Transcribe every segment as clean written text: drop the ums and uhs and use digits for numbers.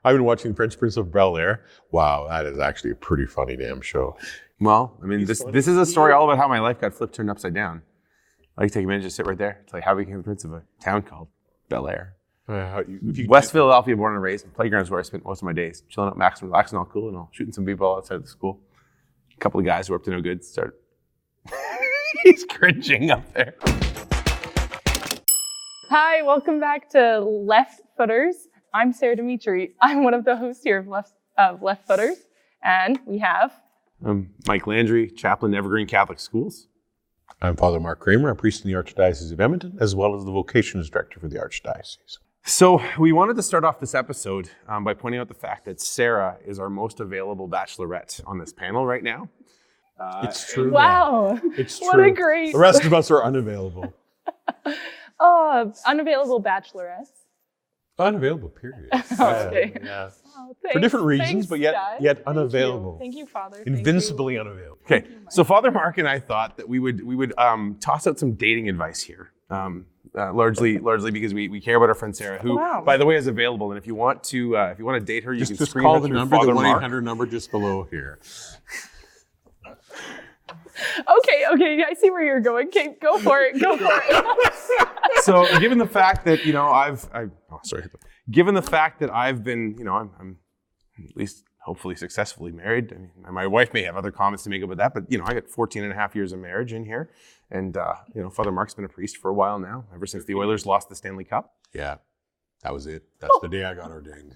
I've been watching Prince of Bel-Air. Wow, that is actually a pretty funny damn show. Well, I mean, this is a story all about how my life got turned upside down. I like to take a minute to sit right there. It's like how we became the prince of a town called Bel-Air. West Philadelphia, born and raised. Playgrounds where I spent most of my days. Chilling out, maxing, relaxing, all cool, and all shooting some b-ball outside of the school. A couple of guys who were up to no good started. He's cringing up there. Hi, welcome back to Left Footers. I'm Sarah Dimitri. I'm one of the hosts here of Left Footers, and we have... I'm Mike Landry, chaplain at Evergreen Catholic Schools. I'm Father Mark Kramer, a priest in the Archdiocese of Edmonton, as well as the vocations director for the Archdiocese. So we wanted to start off this episode by pointing out the fact that Sarah is our most available bachelorette on this panel right now. It's true. Wow. It's true. What a great... The rest of us are unavailable. Unavailable bachelorettes. Unavailable, period. Okay. Yeah. Oh, for different reasons, thanks, but guys. yet unavailable. Thank you, Father. Invincibly unavailable. Okay, so Father Mark and I thought that we would toss out some dating advice here, largely because we care about our friend Sarah, who, by the way, is available. And if you want to date her, you can just screen call it the through number, Father the Mark. 1-800 number just below here. Okay, I see where you're going. Okay, go for it. So, given the fact that given the fact that I've been, I'm at least hopefully successfully married. I mean, my wife may have other comments to make about that, but I got 14 and a half years of marriage in here, and Father Mark's been a priest for a while now, ever since the Oilers lost the Stanley Cup. Yeah, that was it. That's the day I got ordained.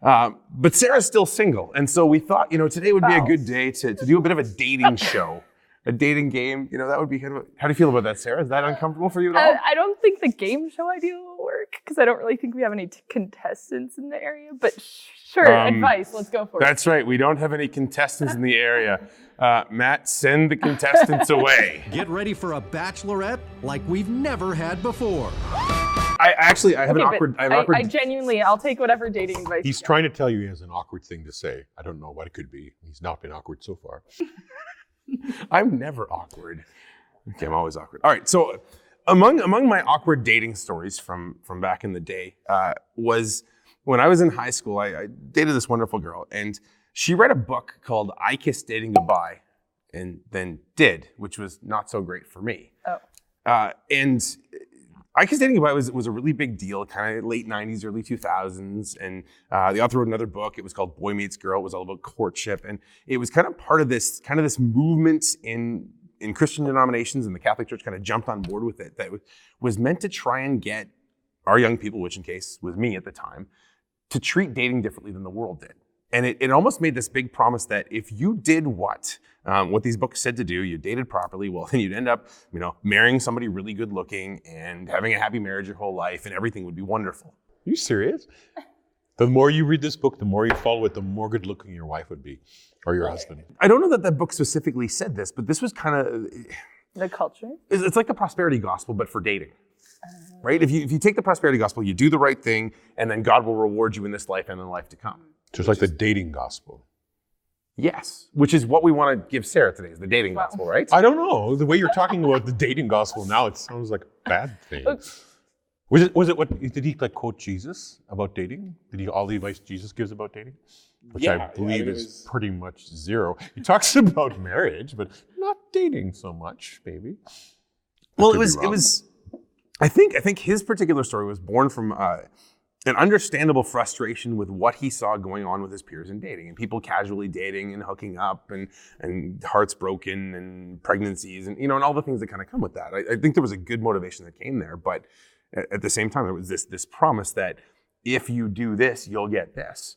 But Sarah's still single, and so we thought, today would be a good day to do a bit of a dating show. A dating game, that would be kind of how do you feel about that, Sarah? Is that uncomfortable for you at all? I don't think the game show idea will work because I don't really think we have any contestants in the area, but sure, advice, let's go for it. That's right, we don't have any contestants in the area. Matt, send the contestants away. Get ready for a bachelorette like we've never had before. I have an awkward... I genuinely, I'll take whatever dating advice. He's trying to tell you he has an awkward thing to say. I don't know what it could be. He's not been awkward so far. I'm never awkward. Okay, I'm always awkward. All right, so among my awkward dating stories from back in the day was when I was in high school, I dated this wonderful girl, and she read a book called I Kissed Dating Goodbye, and then did, which was not so great for me. And I Kissed Dating Goodbye was a really big deal, kind of late 90s, early 2000s. And the author wrote another book. It was called Boy Meets Girl. It was all about courtship. And it was kind of part of this movement in Christian denominations, and the Catholic Church kind of jumped on board with it, that was meant to try and get our young people, which in case was me at the time, to treat dating differently than the world did. And it almost made this big promise that if you did what these books said to do, you dated properly, well, then you'd end up, marrying somebody really good looking and having a happy marriage your whole life, and everything would be wonderful. Are you serious? The more you read this book, the more you follow it, the more good looking your wife would be, or your husband. I don't know that book specifically said this, but this was kind of... The culture? It's like the prosperity gospel, but for dating. Right? If you take the prosperity gospel, you do the right thing, and then God will reward you in this life and in the life to come. Just like the dating gospel. Yes, which is what we want to give Sarah today, is the dating gospel, right? I don't know. The way you're talking about the dating gospel now, it sounds like a bad thing. Was it what, did he quote Jesus about dating? Did he all the advice Jesus gives about dating? Which I believe is pretty much zero. He talks about marriage, but not dating so much, maybe. Well, it was, I think his particular story was born from an understandable frustration with what he saw going on with his peers in dating, and people casually dating and hooking up, and hearts broken and pregnancies, and and all the things that kind of come with that. I think there was a good motivation that came there, but at the same time, there was this promise that if you do this, you'll get this.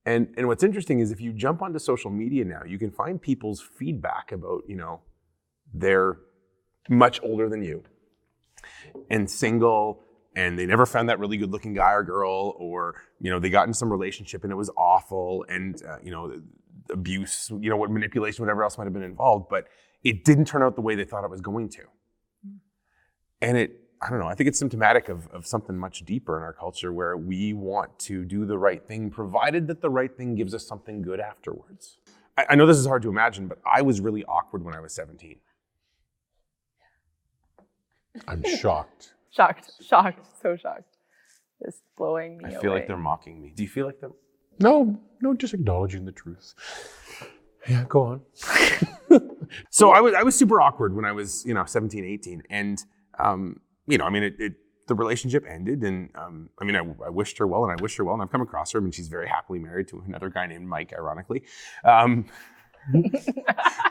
And what's interesting is if you jump onto social media now, you can find people's feedback about, they're much older than you and single, and they never found that really good looking guy or girl, or, they got in some relationship and it was awful, and, abuse, what manipulation, whatever else might have been involved, but it didn't turn out the way they thought it was going to. And I don't know, I think it's symptomatic of something much deeper in our culture, where we want to do the right thing, provided that the right thing gives us something good afterwards. I know this is hard to imagine, but I was really awkward when I was 17. I'm shocked. So shocked. is blowing me away. I feel like they're mocking me. Do you feel like them? No, just acknowledging the truth. Yeah, go on. So I was super awkward when I was 17, 18, and the relationship ended, and I wished her well, and I wish her well, and I've come across her, and she's very happily married to another guy named Mike, ironically.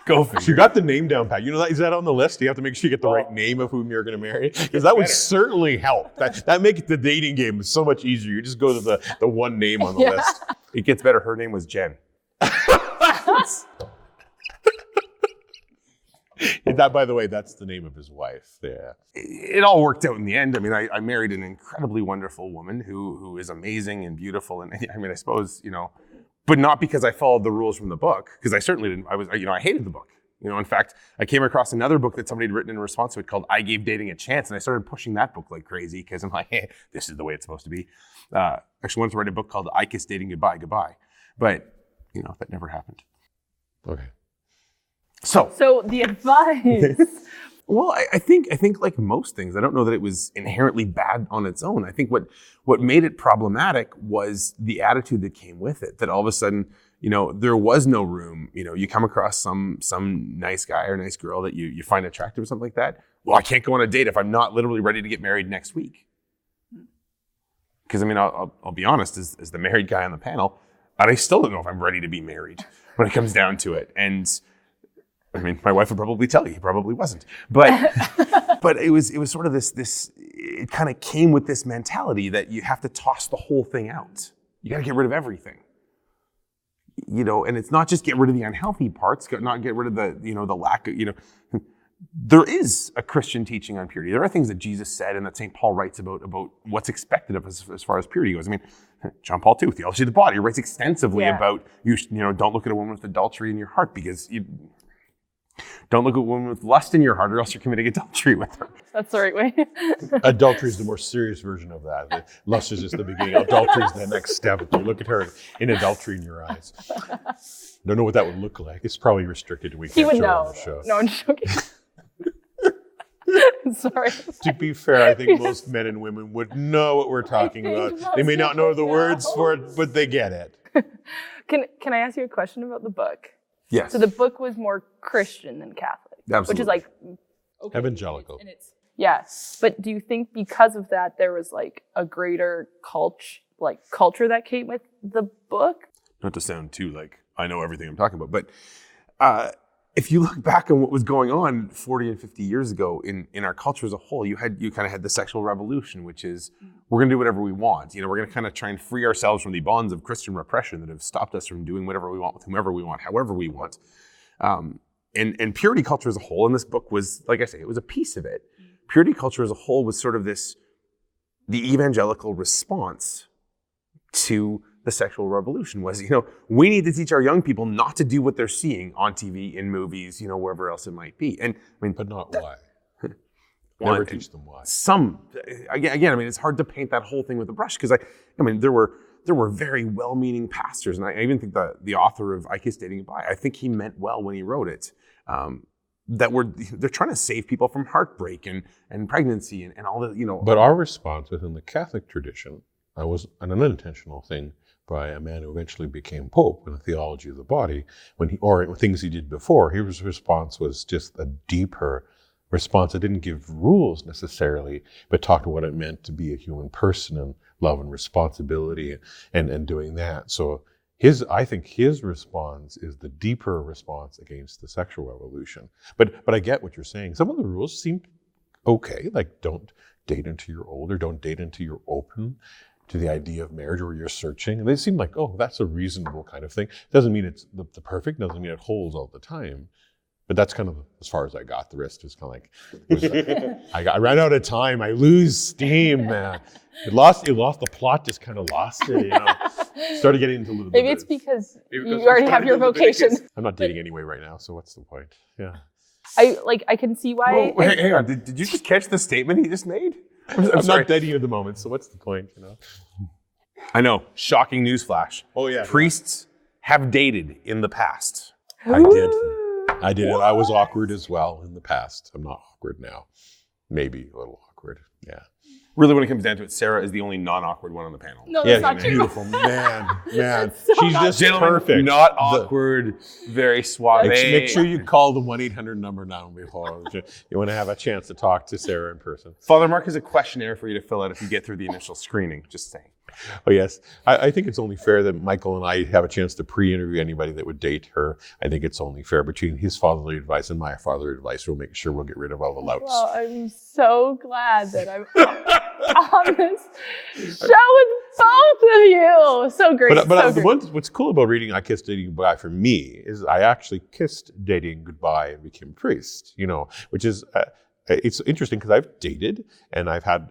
Go figure. So you got the name down, Pat. You know that, is that on the list? You have to make sure you get the right name of whom you're going to marry, because that would certainly help. That makes the dating game so much easier. You just go to the one name on the list. It gets better. Her name was Jen. That, by the way, that's the name of his wife. Yeah. It all worked out in the end. I mean, I married an incredibly wonderful woman who is amazing and beautiful. And I suppose, but not because I followed the rules from the book, because I certainly didn't. I hated the book. In fact, I came across another book that somebody had written in response to it called I Gave Dating a Chance. And I started pushing that book like crazy because I'm like, hey, this is the way it's supposed to be. Actually wanted to write a book called I Kissed Dating Goodbye, Goodbye. But, that never happened. Okay. So the advice. Well, I think like most things, I don't know that it was inherently bad on its own. I think what made it problematic was the attitude that came with it. That all of a sudden, there was no room. You come across some nice guy or nice girl that you find attractive or something like that. Well, I can't go on a date if I'm not literally ready to get married next week. Because I'll be honest, as the married guy on the panel, and I still don't know if I'm ready to be married when it comes down to it. And my wife would probably tell you he probably wasn't, but it was sort of this. It kind of came with this mentality that you have to toss the whole thing out. You got to get rid of everything, and it's not just get rid of the unhealthy parts, not get rid of the lack of, There is a Christian teaching on purity. There are things that Jesus said and that St. Paul writes about what's expected of us as far as purity goes. John Paul II, Theology of the Body, writes extensively about don't look at a woman with adultery in your heart, because you don't look at a woman with lust in your heart, or else you're committing adultery with her. That's the right way. Adultery is the more serious version of that. Lust is just the beginning. Adultery is the next step. You look at her in adultery in your eyes. Don't know what that would look like. It's probably restricted. He would know. No, I'm joking. Sorry. To be fair, I think most men and women would know what we're talking about. They may not know the words for it, but they get it. Can I ask you a question about the book? Yes. So the book was more Christian than Catholic. Absolutely. Which is like evangelical. Yeah. But do you think because of that there was like a greater culture that came with the book? Not to sound too like I know everything I'm talking about, but if you look back on what was going on 40 and 50 years ago in our culture as a whole, you kind of had the sexual revolution, which is we're going to do whatever we want. We're going to kind of try and free ourselves from the bonds of Christian repression that have stopped us from doing whatever we want with whomever we want, however we want. And purity culture as a whole, and this book was, like I say, it was a piece of it. Purity culture as a whole was sort of the evangelical response to the sexual revolution was, we need to teach our young people not to do what they're seeing on TV, in movies, wherever else it might be. And but not why. Never teach them why. Again, it's hard to paint that whole thing with a brush, because there were very well-meaning pastors, and I even think the author of I Kissed Dating Goodbye, I think he meant well when he wrote it. They're trying to save people from heartbreak and pregnancy and all the, But our response within the Catholic tradition was an unintentional thing by a man who eventually became Pope in the theology of the body, or things he did before. His response was just a deeper response. It didn't give rules necessarily, but talked about what it meant to be a human person and love and responsibility and doing that. So I think his response is the deeper response against the sexual revolution. But I get what you're saying. Some of the rules seem okay, like don't date until you're older, don't date until you're open to the idea of marriage or you're searching. And they seem like, that's a reasonable kind of thing. Doesn't mean it's the perfect, doesn't mean it holds all the time. But that's kind of as far as I got. The rest is kind of like, I ran out of time. I lose steam, man. It lost the plot, just kind of lost it, Started getting into a little bit. Maybe it's because you already have your vocation. I'm not dating anyway right now, so what's the point? Yeah. I can see why. Whoa, hang on. Did you just catch the statement he just made? I'm not dating you at the moment, so what's the point, I know. Shocking newsflash. Oh, yeah. Priests have dated in the past. I did. And I was awkward as well in the past. I'm not awkward now. Maybe a little awkward, yeah. Really, when it comes down to it, Sarah is the only non-awkward one on the panel. No, that's not true. Beautiful, man. So She's not just Gentlemen, perfect. not awkward, very suave. Make sure you call the 1-800 number now before you want to have a chance to talk to Sarah in person. Father Mark has a questionnaire for you to fill out if you get through the initial screening. Just saying. Oh, yes. I think it's only fair that Michael and I have a chance to pre-interview anybody that would date her. I think it's only fair between his fatherly advice and my fatherly advice. We'll make sure we'll get rid of all the louts. Well, I'm so glad that I'm on this show with both of you. So great. But so great. what's cool about reading I Kissed Dating Goodbye for me is I actually kissed dating goodbye and became a priest, which is... it's interesting because I've dated and I've had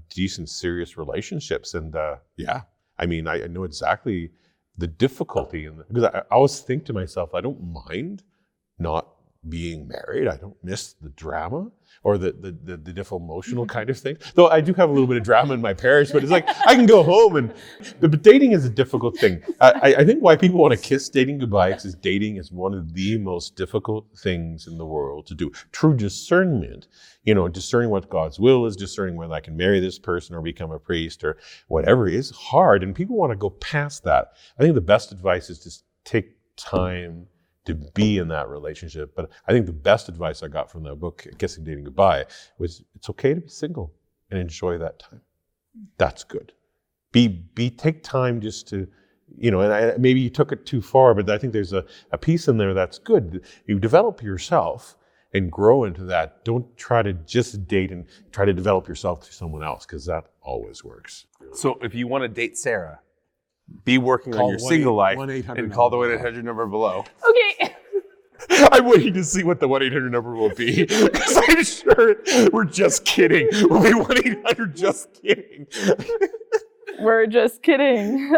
decent, serious relationships. And I know exactly the difficulty. Because I always think to myself, I don't mind not being married. I don't miss the drama or the difficult emotional kind of thing. Though I do have a little bit of drama in my parish, but it's like I can go home but dating is a difficult thing. I think why people want to kiss dating goodbye is because dating is one of the most difficult things in the world to do. True discernment, discerning what God's will is, discerning whether I can marry this person or become a priest or whatever is hard. And people want to go past that. I think the best advice is to take time to be in that relationship. But I think the best advice I got from the book, Kissing Dating Goodbye, was it's okay to be single and enjoy that time. That's good. Take time just to, and maybe you took it too far, but I think there's a piece in there that's good. You develop yourself and grow into that. Don't try to just date and try to develop yourself through someone else, because that always works. So if you want to date Sarah, be working Call on your single life 1-800 and call the 1-800 number below. Okay. I'm waiting to see what the 1-800 number will be, because I'm sure we're just kidding. We'll be 1-800 just kidding. We're just kidding.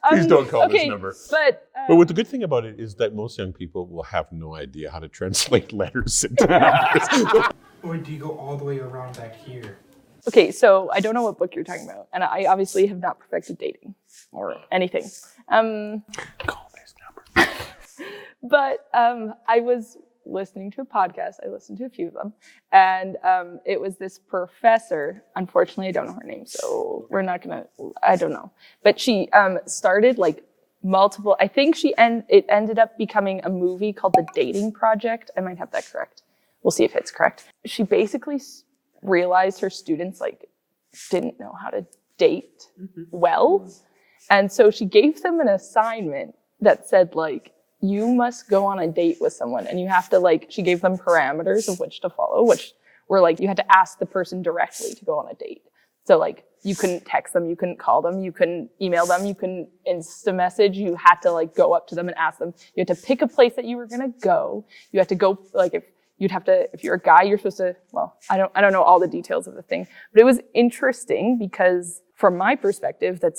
Please don't call this number. But what the good thing about it is that most young people will have no idea how to translate letters into numbers. Or do you go all the way around back here? okay, so I don't know what book you're talking about, and I obviously have not perfected dating or anything. Call this number. But I was listening to a podcast. I listened to a few of them, and it was this professor. Unfortunately, I don't know her name, so we're not gonna. I don't know, but she started like multiple. I think it ended up becoming a movie called The Dating Project. I might have that correct. We'll see if it's correct. She basically realized her students like didn't know how to date well, and so she gave them an assignment that said like, you must go on a date with someone, and you have to like, she gave them parameters of which to follow, which were like, you had to ask the person directly to go on a date. So like, you couldn't text them, you couldn't call them, you couldn't email them, you couldn't Insta message, you had to like go up to them and ask them. You had to pick a place that you were gonna go. You had to go, like if you're a guy, you're supposed to, well, I don't know all the details of the thing, but it was interesting because from my perspective, that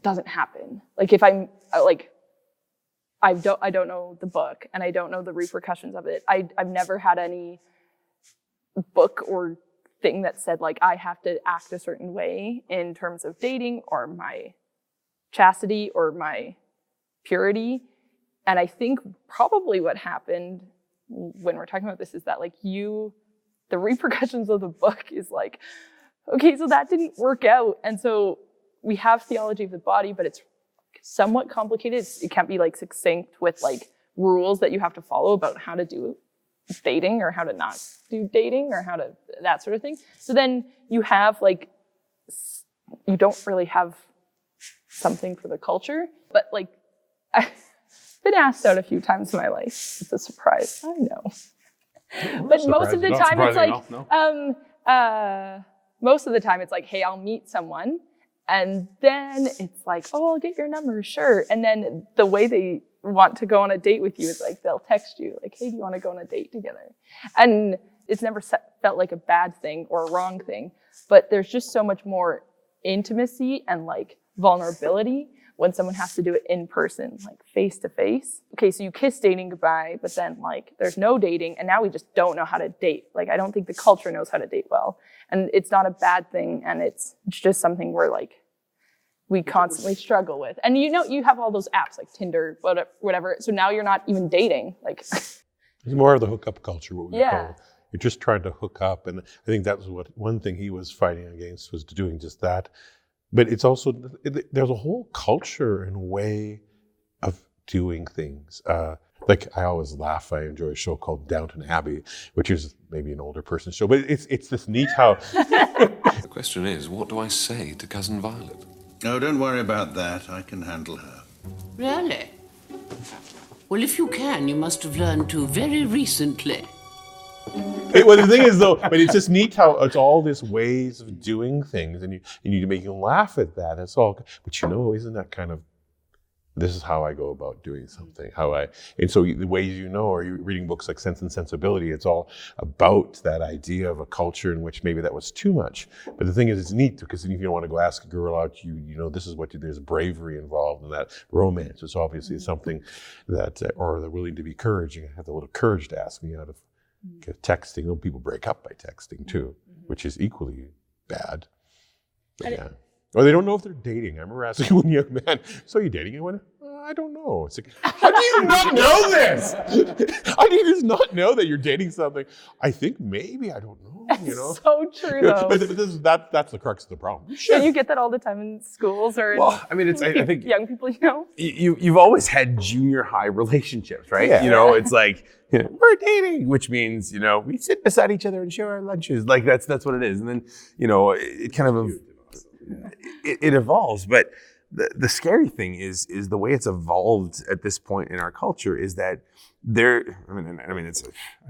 doesn't happen. Like if I'm like, I don't know the book and I don't know the repercussions of it. I've never had any book or thing that said like I have to act a certain way in terms of dating or my chastity or my purity. And I think probably what happened when we're talking about this is that like the repercussions of the book is like, okay, so that didn't work out. And so we have theology of the body, but it's somewhat complicated. It can't be like succinct with like rules that you have to follow about how to do dating or how to not do dating or how to that sort of thing. So then you have like, you don't really have something for the culture, but like I've been asked out a few times in my life. It's a surprise, I know. But most of the time it's like, most of the time it's like, hey, I'll meet someone. And then it's like, oh, I'll get your number, sure. And then the way they want to go on a date with you is like, they'll text you like, hey, do you want to go on a date together? And it's never felt like a bad thing or a wrong thing, but there's just so much more intimacy and like vulnerability when someone has to do it in person, like face to face. Okay, so you kiss dating goodbye, but then like there's no dating, and now we just don't know how to date. Like I don't think the culture knows how to date well, and it's not a bad thing, and it's just something we're like, we constantly struggle with. And you know, you have all those apps like Tinder, whatever. So now you're not even dating. Like it's more of the hookup culture, what we call it. You're just trying to hook up. And I think that was one thing he was fighting against, was doing just that. But it's also, there's a whole culture and way of doing things. Like I always laugh, I enjoy a show called Downton Abbey, which is maybe an older person's show, but it's this neat how... The question is, what do I say to Cousin Violet? Oh, don't worry about that. I can handle her. Really? Well, if you can, you must have learned to very recently. Well, the thing is, though, but it's just neat how it's all these ways of doing things, and you need to make you laugh at that. That's all. But isn't that kind of, this is how I go about doing something, and so the ways are you reading books like Sense and Sensibility, it's all about that idea of a culture in which maybe that was too much. But the thing is, it's neat because if you don't want to go ask a girl out, this is there's bravery involved in that. Romance is obviously something that, or they're willing to be courage, and have a little courage to ask me out of texting. People break up by texting too, which is equally bad. But yeah. Or they don't know if they're dating. I remember asking one young man, "So are you dating anyone?" "I don't know." It's like, how do you not know this? How do you just not know that you're dating something? I think maybe, I don't know. So true, though. But that's the crux of the problem. And you get that all the time in schools or I think young people, You've always had junior high relationships, right? Yeah. It's like, we're dating, which means, we sit beside each other and share our lunches. Like that's what it is. And then, it kind of, it evolves. But the scary thing is the way it's evolved at this point in our culture is that I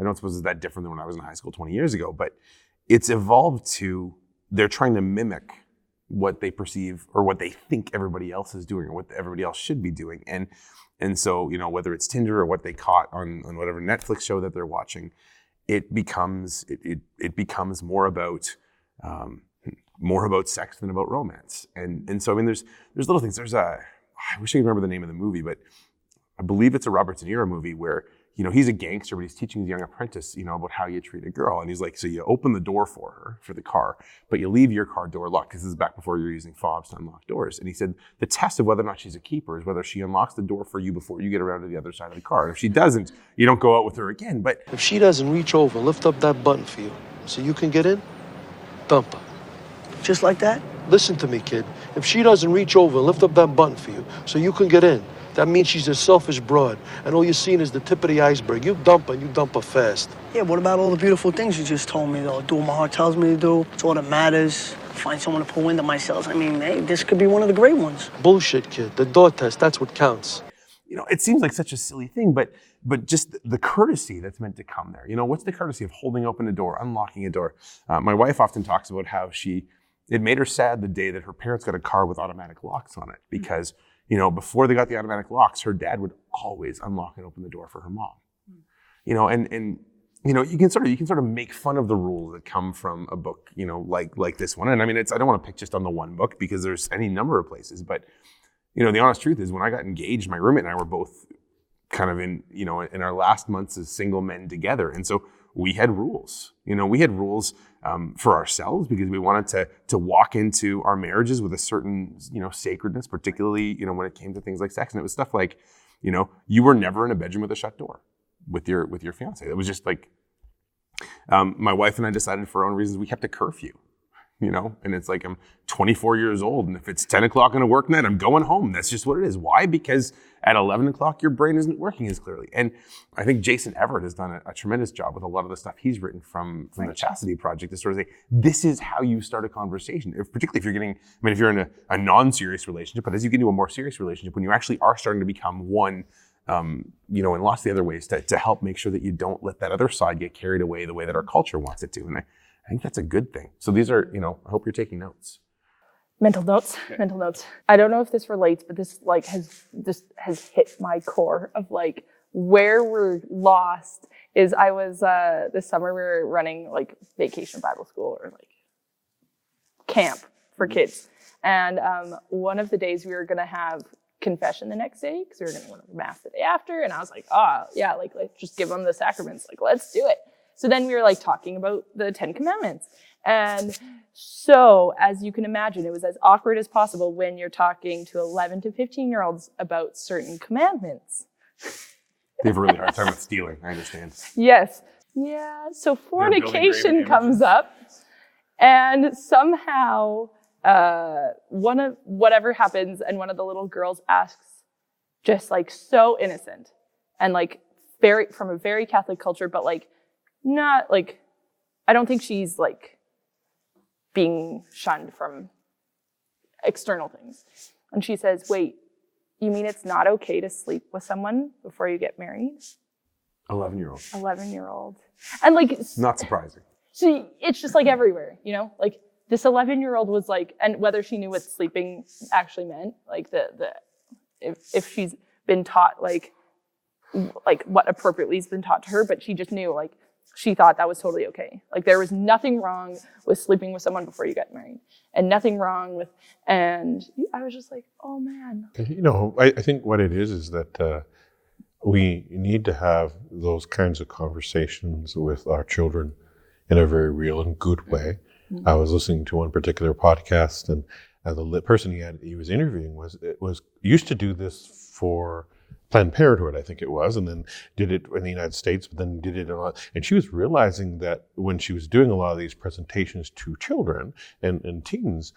don't suppose it's that different than when I was in high school 20 years ago, but it's evolved to, they're trying to mimic what they perceive or what they think everybody else is doing or what everybody else should be doing. And so, whether it's Tinder or what they caught on whatever Netflix show that they're watching, it becomes more about sex than about romance. And so, there's little things. I wish I could remember the name of the movie, but I believe it's a Robert De Niro movie where, he's a gangster, but he's teaching his young apprentice, about how you treat a girl. And he's like, so you open the door for her, for the car, but you leave your car door locked, because this is back before you're using fobs to unlock doors. And he said, the test of whether or not she's a keeper is whether she unlocks the door for you before you get around to the other side of the car. And if she doesn't, you don't go out with her again. But if she doesn't reach over, lift up that button for you so you can get in, dump her. Just like that? Listen to me, kid. If she doesn't reach over and lift up that button for you so you can get in, that means she's a selfish broad, and all you're seeing is the tip of the iceberg. You dump her, and you dump her fast. Yeah, what about all the beautiful things you just told me, though? Do what my heart tells me to do. It's all that matters. Find someone to pull into myself. Hey, this could be one of the great ones. Bullshit, kid. The door test, that's what counts. It seems like such a silly thing, but just the courtesy that's meant to come there. What's the courtesy of holding open a door, unlocking a door? My wife often talks about how it made her sad the day that her parents got a car with automatic locks on it, because before they got the automatic locks, her dad would always unlock and open the door for her mom. And you can sort of make fun of the rules that come from a book, like this one. And I don't want to pick just on the one book, because there's any number of places. But the honest truth is, when I got engaged, my roommate and I were both kind of in our last months as single men together, and so we had rules. We had rules for ourselves, because we wanted to walk into our marriages with a certain, sacredness, particularly, when it came to things like sex. And it was stuff like, you were never in a bedroom with a shut door with your fiance. It was just like, my wife and I decided for our own reasons, we kept a curfew, and it's like, I'm 24 years old, and if it's 10 o'clock on a work night, I'm going home. That's just what it is. Why? Because at 11 o'clock, your brain isn't working as clearly. And I think Jason Everett has done a tremendous job with a lot of the stuff he's written from the Chastity Project to sort of say, this is how you start a conversation. Particularly if you're getting, if you're in a non-serious relationship, but as you get into a more serious relationship, when you actually are starting to become one, in lots of the other ways to help make sure that you don't let that other side get carried away the way that our culture wants it to. And I think that's a good thing. So these are, I hope you're taking notes. Mental notes. I don't know if this relates, but this has hit my core of where we're lost is I was, this summer we were running vacation Bible school or camp for kids. And one of the days we were going to have confession the next day, because we were going to go to mass the day after. And I was like, let's just give them the sacraments. Let's do it. So then we were talking about the 10 Commandments. And so, as you can imagine, it was as awkward as possible when you're talking to 11 to 15-year-olds about certain commandments. They have a really hard time with stealing, I understand. Yes. Yeah, so fornication comes up, and somehow whatever happens, and one of the little girls asks, just like so innocent, and like from a very Catholic culture, but like not like, I don't think she's like being shunned from external things. And she says, "Wait, you mean it's not okay to sleep with someone before you get married?" 11-year-old. 11-year-old. And like, not surprising. It's just like everywhere, you know, like this 11-year-old was like, and whether she knew what sleeping actually meant, like if she's been taught like what appropriately has been taught to her, but she just knew, like, she thought that was totally okay. Like there was nothing wrong with sleeping with someone before you get married, and nothing wrong with, and I was just like, oh man. You know, I think what it is that we need to have those kinds of conversations with our children in a very real and good way. Mm-hmm. I was listening to one particular podcast, and the person he was interviewing was used to do this for Planned Parenthood, I think it was, and then did it in the United States, but then did it a lot. And she was realizing that when she was doing a lot of these presentations to children and teens,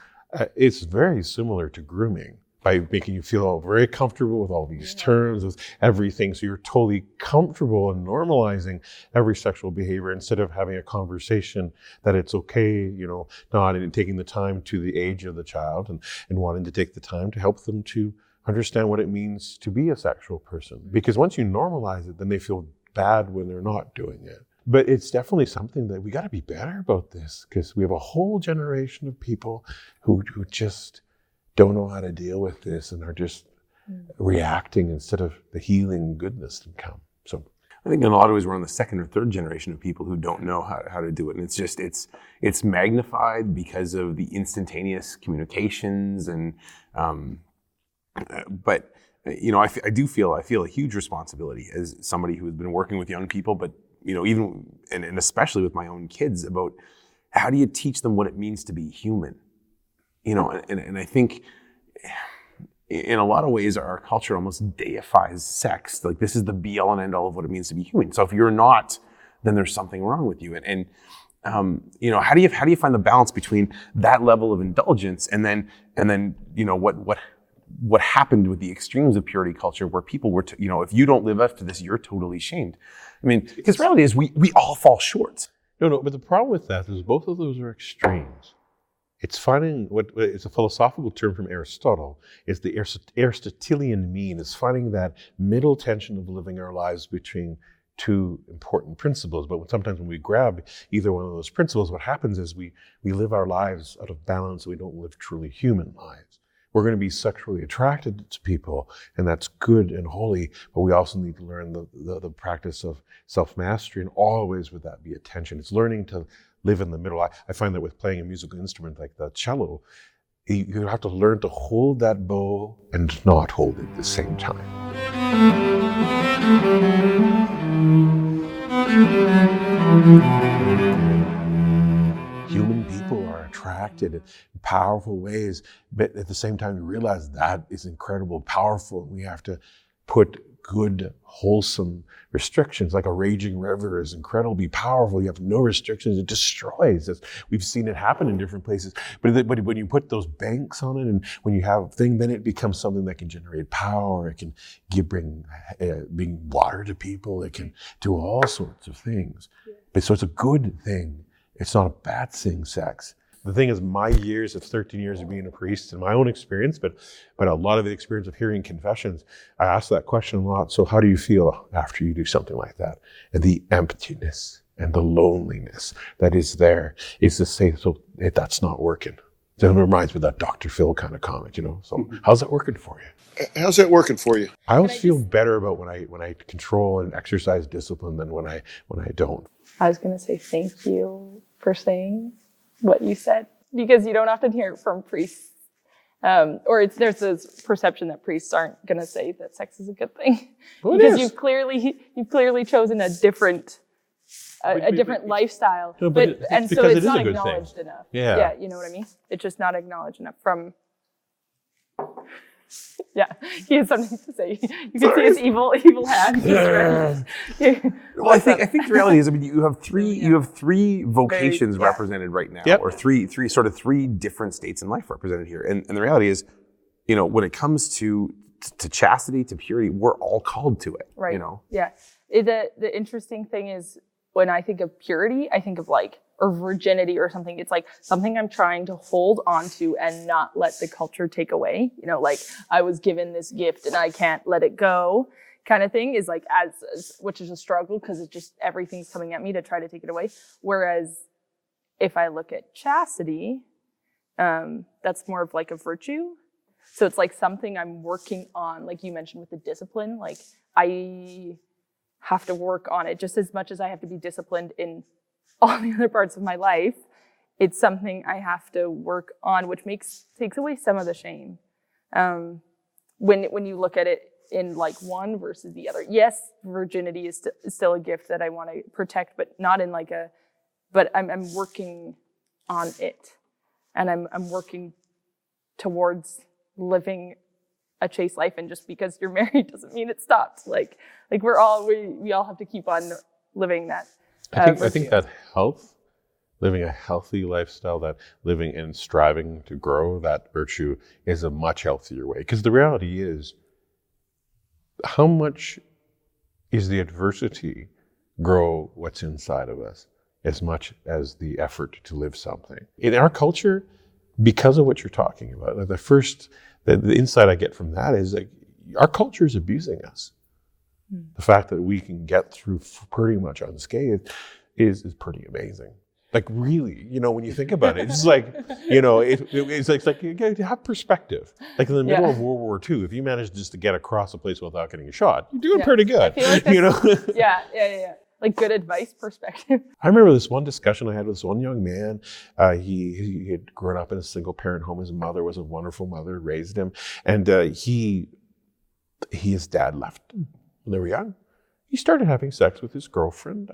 it's very similar to grooming, by making you feel very comfortable with all these terms, with everything. So you're totally comfortable in normalizing every sexual behavior instead of having a conversation that it's okay, you know, not and taking the time to the age of the child and wanting to take the time to help them to understand what it means to be a sexual person. Because once you normalize it, then they feel bad when they're not doing it. But it's definitely something that we got to be better about this, because we have a whole generation of people who just don't know how to deal with this and are just reacting instead of the healing goodness that come. So I think in a lot of ways we're on the second or third generation of people who don't know how to do it. And it's magnified because of the instantaneous communications and, but you know, I feel a huge responsibility as somebody who has been working with young people, but you know, even, and especially with my own kids, about how do you teach them what it means to be human? You know, and I think in a lot of ways our culture almost deifies sex. Like this is the be all and end all of what it means to be human. So if you're not, then there's something wrong with you. And you know, how do you find the balance between that level of indulgence and then you know what happened with the extremes of purity culture, where people were, you know, if you don't live up to this, you're totally shamed. I mean, because reality is we all fall short. No, but the problem with that is both of those are extremes. It's finding it's a philosophical term from Aristotle. It's the Aristotelian mean. It's finding that middle tension of living our lives between two important principles. But sometimes when we grab either one of those principles, what happens is we live our lives out of balance. We don't live truly human lives. We're going to be sexually attracted to people, and that's good and holy, but we also need to learn the practice of self-mastery, and always with that be attention. It's learning to live in the middle. I find that with playing a musical instrument like the cello, you have to learn to hold that bow and not hold it at the same time. Human people are attracted in powerful ways, but at the same time, you realize that is incredible, powerful. We have to put good, wholesome restrictions. Like a raging river is incredibly powerful. You have no restrictions, it destroys. We've seen it happen in different places. But when you put those banks on it, and when you have thing, then it becomes something that can generate power. It can bring water to people. It can do all sorts of things. But so it's a good thing. It's not a bad thing, sex. The thing is, my years of 13 years of being a priest, and my own experience, but a lot of the experience of hearing confessions, I ask that question a lot. So how do you feel after you do something like that? And the emptiness and the loneliness that is there is to say, so that's not working. So it reminds me of that Dr. Phil kind of comment, you know. So how's that working for you? How's that working for you? I always feel better about when I control and exercise discipline than when I don't. I was going to say thank you for saying what you said, because you don't often hear it from priests, or there's this perception that priests aren't going to say that sex is a good thing, well, because you've clearly chosen a different lifestyle, no, but so it's not acknowledged enough. Yeah, you know what I mean. It's just not acknowledged enough from. Yeah, he has something to say. You can see his evil hand. Well, I think the reality is, I mean, you have three vocations represented right now, or three different states in life represented here. And the reality is, you know, when it comes to chastity, to purity, we're all called to it. Right. You know. Yeah. The interesting thing is, when I think of purity, I think of like, or virginity or something. It's like something I'm trying to hold onto and not let the culture take away. You know, like I was given this gift and I can't let it go kind of thing, is like, which is a struggle because it's just everything's coming at me to try to take it away. Whereas if I look at chastity, that's more of like a virtue. So it's like something I'm working on, like you mentioned with the discipline, like I have to work on it just as much as I have to be disciplined in all the other parts of my life. It's something I have to work on, which takes away some of the shame. When you look at it in like one versus the other, yes, virginity is still a gift that I want to protect, but not in like but I'm working on it, and I'm working towards living a chaste life. And just because you're married doesn't mean it stops. Like we all have to keep on living that. I think that living a healthy lifestyle, that living and striving to grow that virtue is a much healthier way. Because the reality is, how much is the adversity grow what's inside of us as much as the effort to live something? In our culture, because of what you're talking about, like the insight I get from that is like, our culture is abusing us. The fact that we can get through pretty much unscathed is pretty amazing. Like really, you know, when you think about it, it's like, you know, it's like you got to have perspective. Like in the middle of World War II, if you managed just to get across a place without getting shot, you're doing pretty good. I feel like you know? Yeah. Like good advice perspective. I remember this one discussion I had with this one young man. He had grown up in a single parent home. His mother was a wonderful mother, raised him, and his dad left him when they were young. He started having sex with his girlfriend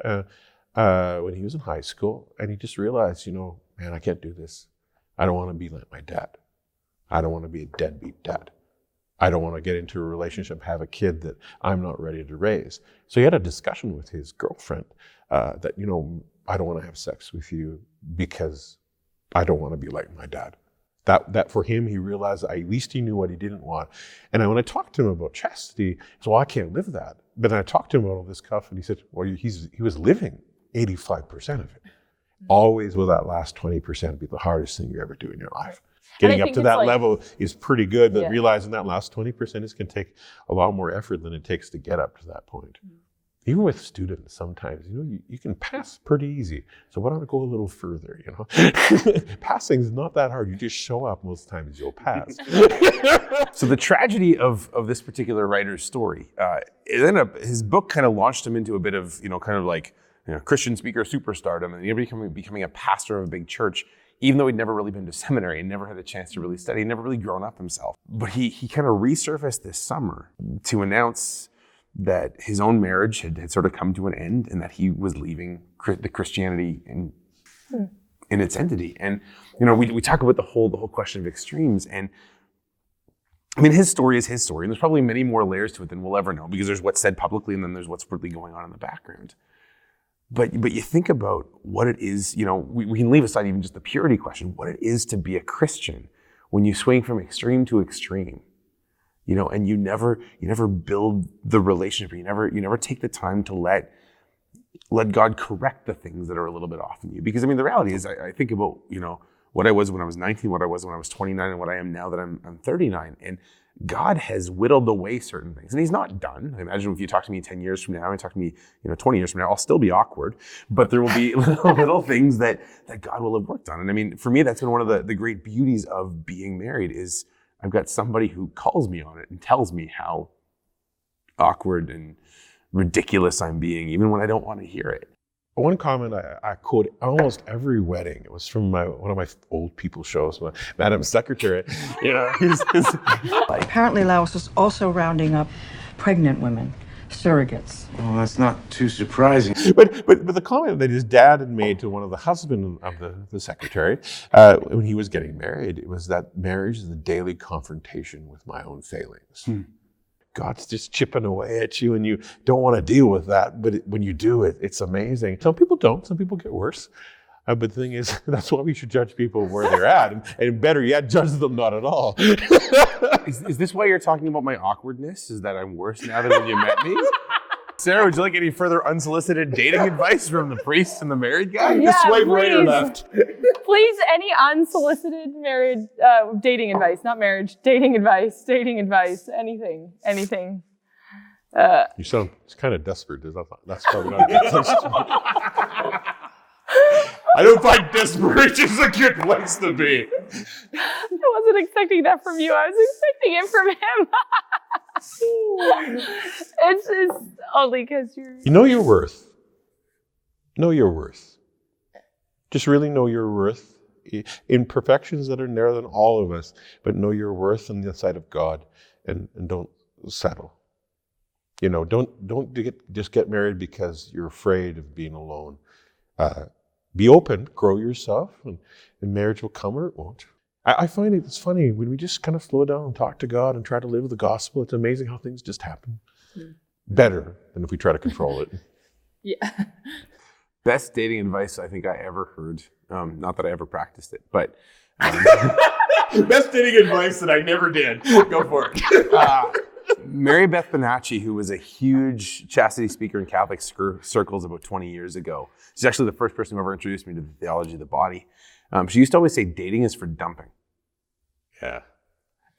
when he was in high school, and he just realized, you know, man, I can't do this. I don't want to be like my dad. I don't want to be a deadbeat dad. I don't want to get into a relationship, have a kid that I'm not ready to raise. So he had a discussion with his girlfriend that, you know, I don't want to have sex with you because I don't want to be like my dad. That for him, he realized at least he knew what he didn't want. And when I talked to him about chastity, he said, well, I can't live that. But then I talked to him about all this stuff, and he said, well, he was living 85% of it. Always will that last 20% be the hardest thing you ever do in your life. Getting up to that level is pretty good, but realizing that last 20% is going to take a lot more effort than it takes to get up to that point. Even with students, sometimes, you know, you can pass pretty easy. So why don't I go a little further, you know? Passing is not that hard. You just show up, most times you'll pass. So the tragedy of this particular writer's story, his book kind of launched him into a bit of, you know, kind of like, you know, Christian speaker superstardom, and he becoming a pastor of a big church, even though he'd never really been to seminary and never had a chance to really study, never really grown up himself. But he kind of resurfaced this summer to announce that his own marriage had sort of come to an end, and that he was leaving the Christianity in its entity. And, you know, we talk about the whole question of extremes, and I mean, his story is his story, and there's probably many more layers to it than we'll ever know, because there's what's said publicly and then there's what's really going on in the background. But you think about what it is, you know, we can leave aside even just the purity question, what it is to be a Christian when you swing from extreme to extreme, you know, and you never build the relationship, you never take the time to let God correct the things that are a little bit off in you. Because I mean, the reality is, I think about, you know, what I was when I was 19, what I was when I was 29, and what I am now that I'm 39. And God has whittled away certain things, and he's not done. I imagine if you talk to me 10 years from now, and talk to me, 20 years from now, I'll still be awkward, but there will be little things that God will have worked on. And I mean, for me, that's been one of the great beauties of being married, is I've got somebody who calls me on it and tells me how awkward and ridiculous I'm being, even when I don't want to hear it. One comment I quote almost every wedding. It was from one of my old people shows, Madam Secretary. Apparently Laos is also rounding up pregnant women surrogates. Well, that's not too surprising. But the comment that his dad had made to one of the husband of the secretary when he was getting married, it was that marriage is the daily confrontation with my own failings. God's just chipping away at you and you don't want to deal with that. But when you do it, it's amazing. Some people don't. Some people get worse. But the thing is, that's why we should judge people where they're at. And better yet, judge them not at all. Is this why you're talking about my awkwardness? Is that I'm worse now than when you met me? Sarah, would you like any further unsolicited dating advice from the priest and the married guy? Yeah, Swipe right or please. left. Please, any unsolicited dating advice, not marriage, dating advice, anything. You sound kind of desperate. That's probably not a good place to be. I don't find desperation is a good place to be. I wasn't expecting that from you. I was expecting it from him. It's only because you're... You know your worth. Know your worth. Just really know your worth. Imperfections that are there than all of us, but know your worth in the sight of God and don't settle. You know, don't just get married because you're afraid of being alone. Be open, grow yourself, and marriage will come or it won't. I find it's funny when we just kind of slow down and talk to God and try to live the gospel. It's amazing how things just happen. Better than if we try to control it. Yeah. Best dating advice I think I ever heard. Not that I ever practiced it, but best dating advice that I never did. Go for it. Mary Beth Bonacci, who was a huge chastity speaker in Catholic circles about 20 years ago. She's actually the first person who ever introduced me to the theology of the body. She used to always say dating is for dumping. Yeah.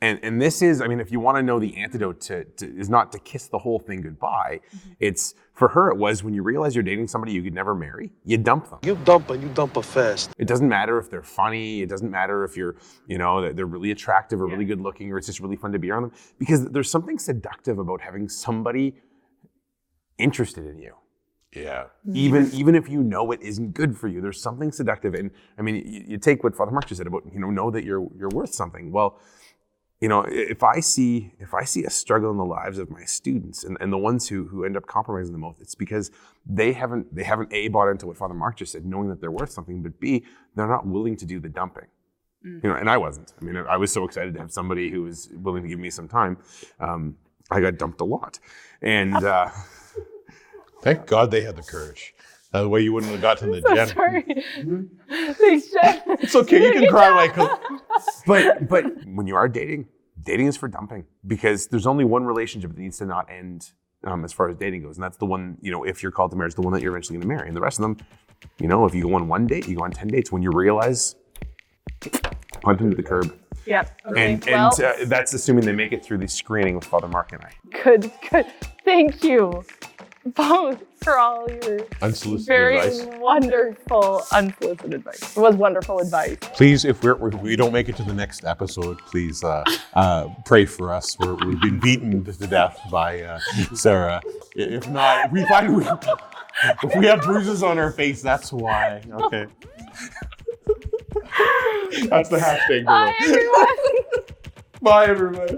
And this is, I mean, if you want to know the antidote to is not to kiss the whole thing goodbye. It's, for her it was when you realize you're dating somebody you could never marry, you dump them. You dump and you dump her fast. It doesn't matter if they're funny. It doesn't matter if you're, they're really attractive or really good looking or it's just really fun to be around them. Because there's something seductive about having somebody interested in you. Yeah. Even if you know it isn't good for you, there's something seductive. And I mean, you take what Father Mark just said about, know that you're worth something. Well, if I see a struggle in the lives of my students and the ones who end up compromising the most, it's because they haven't A, bought into what Father Mark just said, knowing that they're worth something, but B, they're not willing to do the dumping. And I wasn't. I mean, I was so excited to have somebody who was willing to give me some time. I got dumped a lot. And thank God they had the courage. The way you wouldn't have gotten the gem. Sorry. Thanks, Jen. It's okay, you can cry, Michael. But when you are dating is for dumping, because there's only one relationship that needs to not end as far as dating goes, and that's the one, if you're called to marriage, the one that you're eventually going to marry. And the rest of them, if you go on one date, you go on 10 dates. When you realize, punt them to the curb. Yep. Okay. And that's assuming they make it through the screening with Father Mark and I. Good. Thank you both for all your unsolicited very advice. Wonderful unsolicited advice. It was wonderful advice. Please, if we don't make it to the next episode, please pray for us. We've been beaten to death by Sarah. If not, if we have bruises on our face, that's why. Okay. That's the hashtag. Bye, everyone. Bye, everybody.